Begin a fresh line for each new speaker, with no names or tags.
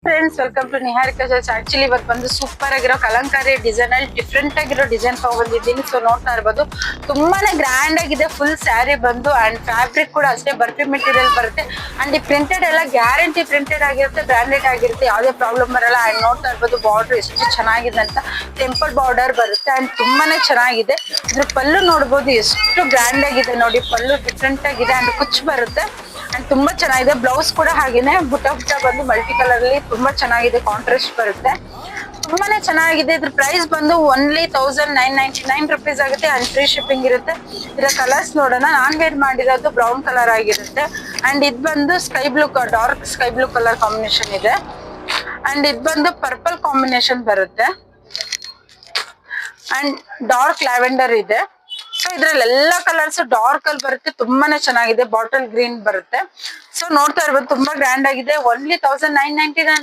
Friends, welcome to Niharika ಜಲ್ಸ್. Actually ಇವತ್ತು ಬಂದು ಸೂಪರ್ ಆಗಿರೋ ಕಲಂಕಾರಿ ಡಿಸೈನ್ ಅಲ್ಲಿ ಡಿಫ್ರೆಂಟ್ ಆಗಿರೋ ಡಿಸೈನ್ ತಗೊಂಡಿದ್ದೀನಿ. ಸೊ ನೋಡ್ತಾ ಇರ್ಬೋದು, ತುಂಬಾನೇ ಗ್ರ್ಯಾಂಡ್ ಆಗಿದೆ. ಫುಲ್ ಸ್ಯಾರಿ ಬಂದು ಅಂಡ್ ಫ್ಯಾಬ್ರಿಕ್ ಕೂಡ ಅಷ್ಟೇ ಬರ್ಫಿ ಮೆಟೀರಿಯಲ್ ಬರುತ್ತೆ. ಅಂಡ್ ಈ ಪ್ರಿಂಟೆಡ್ ಎಲ್ಲ ಗ್ಯಾರಂಟಿ ಪ್ರಿಂಟೆಡ್ ಆಗಿರುತ್ತೆ, ಬ್ರಾಂಡೆಡ್ ಆಗಿರುತ್ತೆ, ಯಾವುದೇ ಪ್ರಾಬ್ಲಮ್ ಬರಲ್ಲ. ಅಂಡ್ ನೋಡ್ತಾ ಇರ್ಬೋದು ಬಾರ್ಡರ್ ಎಷ್ಟು ಚೆನ್ನಾಗಿದೆ ಅಂತ. ಟೆಂಪಲ್ ಬಾರ್ಡರ್ ಬರುತ್ತೆ ಅಂಡ್ ತುಂಬಾನೇ ಚೆನ್ನಾಗಿದೆ. ಇದ್ರ ಪಲ್ಲು ನೋಡ್ಬೋದು ಎಷ್ಟು ಗ್ರ್ಯಾಂಡ್ ಆಗಿದೆ ನೋಡಿ. ಪಲ್ಲು ಡಿಫ್ರೆಂಟ್ ಆಗಿದೆ ಅಂಡ್ ಕುಚ್ ಬರುತ್ತೆ ಅಂಡ್ ತುಂಬಾ ಚೆನ್ನಾಗಿದೆ. ಬ್ಲೌಸ್ ಕೂಡ ಹಾಗೇನೆ ಬುಟ್ಟ ಬಂದು ಮಲ್ಟಿ ಕಲರ್ ಅಲ್ಲಿ ತುಂಬಾ ಚೆನ್ನಾಗಿದೆ. ಕಾಂಟ್ರಾಸ್ಟ್ ಬರುತ್ತೆ, ತುಂಬಾನೇ ಚೆನ್ನಾಗಿದೆ. ಇದ್ರ ಪ್ರೈಸ್ ಬಂದು ಓನ್ಲಿ 1999 ರುಪೀಸ್ ಆಗುತ್ತೆ ಅಂಡ್ ಫ್ರೀ ಶಿಪ್ಪಿಂಗ್ ಇರುತ್ತೆ. ಇದರ ಕಲರ್ಸ್ ನೋಡೋಣ. ನಾನ್ ವೇರ್ ಮಾಡಿರೋದು ಬ್ರೌನ್ ಕಲರ್ ಆಗಿರುತ್ತೆ ಅಂಡ್ ಇದು ಬಂದು sky blue, dark sky blue colour combination ಇದೆ ಅಂಡ್ ಇದು ಬಂದು ಪರ್ಪಲ್ ಕಾಂಬಿನೇಷನ್ ಬರುತ್ತೆ ಅಂಡ್ ಡಾರ್ಕ್ ಲ್ಯಾವೆಂಡರ್ ಇದೆ. ಸೊ ಇದ್ರಲ್ಲಿ ಎಲ್ಲಾ ಕಲರ್ಸ್ ಡಾರ್ಕ್ ಅಲ್ಲಿ ಬರುತ್ತೆ, ತುಂಬಾನೇ ಚೆನ್ನಾಗಿದೆ. ಬಾಟಲ್ ಗ್ರೀನ್ ಬರುತ್ತೆ. ಸೊ ನೋಡ್ತಾ ಇರ್ಬೋದು, ತುಂಬಾ ಗ್ರ್ಯಾಂಡ್ ಆಗಿದೆ. ಓನ್ಲಿ 1999